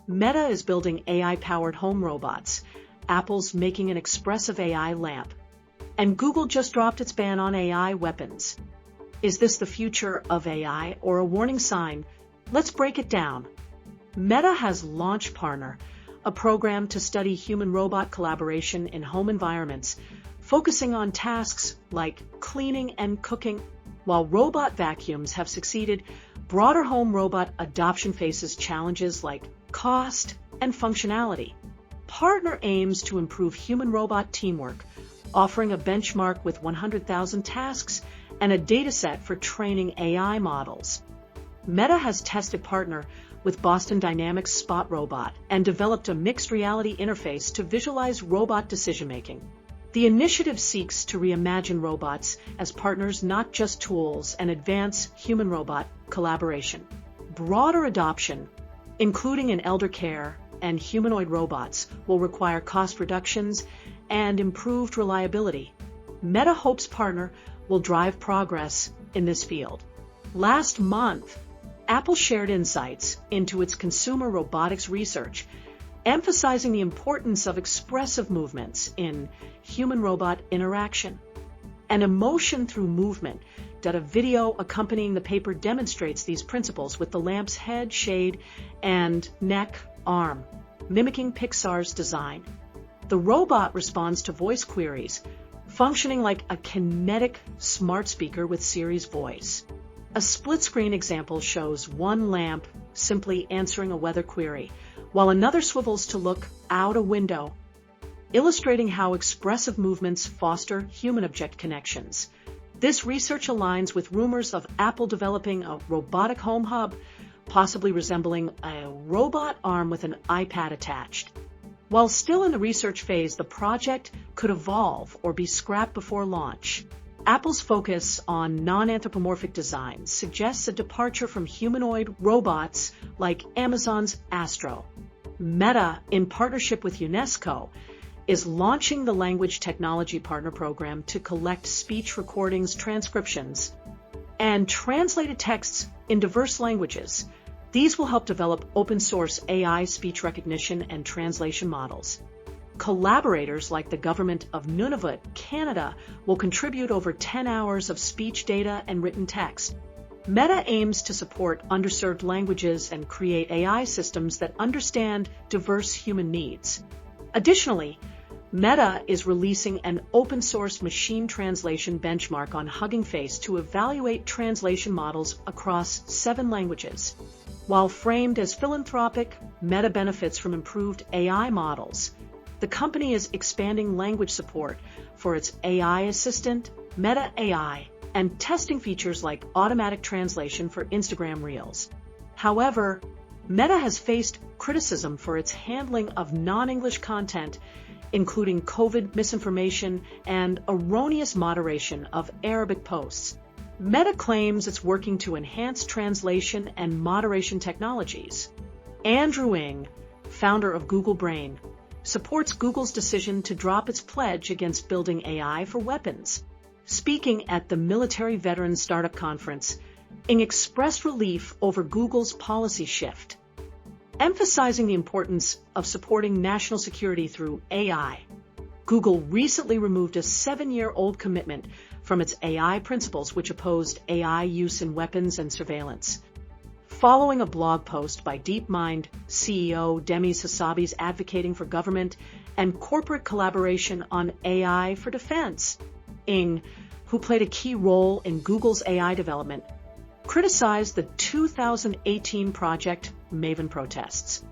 Meta is building AI-powered home robots. Apple's making an Expressive AI lamp. And Google just dropped its ban on AI weapons. Is this the future of AI or a warning sign? Let's break it down. Meta has launched PARTNR, a program to study human-robot collaboration in home environments, focusing on tasks like cleaning and cooking. While robot vacuums have succeeded, broader home robot adoption faces challenges like cost and functionality. PARTNR aims to improve human-robot teamwork, offering a benchmark with 100,000 tasks and a dataset for training AI models. Meta has tested PARTNR with Boston Dynamics Spot Robot and developed a mixed reality interface to visualize robot decision-making. The initiative seeks to reimagine robots as partners, not just tools, and advance human-robot collaboration. Broader adoption, including in elder care and humanoid robots, will require cost reductions and improved reliability. Meta hopes PARTNR will drive progress in this field. Last month, Apple shared insights into its consumer robotics research, emphasizing the importance of expressive movements in human-robot interaction. An emotion through movement. A video accompanying the paper demonstrates these principles with the lamp's head, shade, and neck, arm, mimicking Pixar's design. The robot responds to voice queries, functioning like a kinetic smart speaker with Siri's voice. A split-screen example shows one lamp simply answering a weather query, while another swivels to look out a window, illustrating how expressive movements foster human-object connections. This research aligns with rumors of Apple developing a robotic home hub, possibly resembling a robot arm with an iPad attached. While still in the research phase, the project could evolve or be scrapped before launch. Apple's focus on non-anthropomorphic designs suggests a departure from humanoid robots like Amazon's Astro. Meta, in partnership with UNESCO, is launching the Language Technology Partner Program to collect speech recordings, transcriptions, and translated texts in diverse languages. These will help develop open-source AI speech recognition and translation models. Collaborators like the government of Nunavut, Canada, will contribute over 10 hours of speech data and written text. Meta aims to support underserved languages and create AI systems that understand diverse human needs. Additionally, Meta is releasing an open-source machine translation benchmark on Hugging Face to evaluate translation models across 7 languages. While framed as philanthropic, Meta benefits from improved AI models. The company is expanding language support for its AI assistant, Meta AI, and testing features like automatic translation for Instagram Reels. However, Meta has faced criticism for its handling of non-English content, including COVID misinformation and erroneous moderation of Arabic posts. Meta claims it's working to enhance translation and moderation technologies. Andrew Ng, founder of Google Brain, supports Google's decision to drop its pledge against building AI for weapons. Speaking at the Military Veterans Startup Conference, Ng expressed relief over Google's policy shift, emphasizing the importance of supporting national security through AI. Google recently removed a 7-year-old commitment from its AI principles, which opposed AI use in weapons and surveillance. Following a blog post by DeepMind CEO Demis Hassabis advocating for government and corporate collaboration on AI for defense, Ng, who played a key role in Google's AI development, criticized the 2018 Project Maven protests,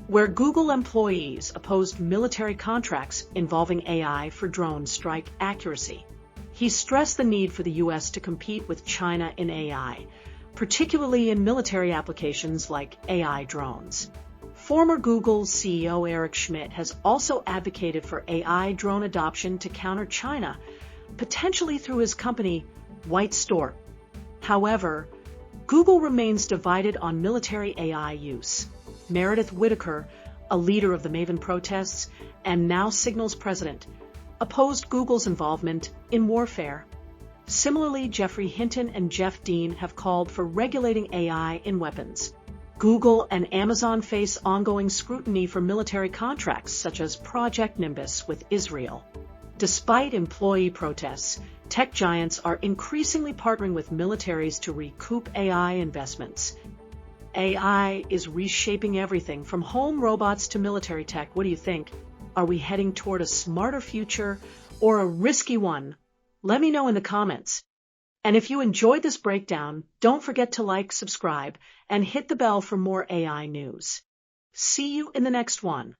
where Google employees opposed military contracts involving AI for drone strike accuracy. He stressed the need for the U.S. to compete with China in AI, particularly in military applications like AI drones. Former Google CEO Eric Schmidt has also advocated for AI drone adoption to counter China, potentially through his company, White Stork. However, Google remains divided on military AI use. Meredith Whittaker, a leader of the Maven protests and now Signal's president, opposed Google's involvement in warfare. Similarly, Geoffrey Hinton and Jeff Dean have called for regulating AI in weapons. Google and Amazon face ongoing scrutiny for military contracts such as Project Nimbus with Israel. Despite employee protests, tech giants are increasingly partnering with militaries to recoup AI investments. AI is reshaping everything from home robots to military tech. What do you think? Are we heading toward a smarter future or a risky one? Let me know in the comments. And if you enjoyed this breakdown, don't forget to like, subscribe, and hit the bell for more AI news. See you in the next one.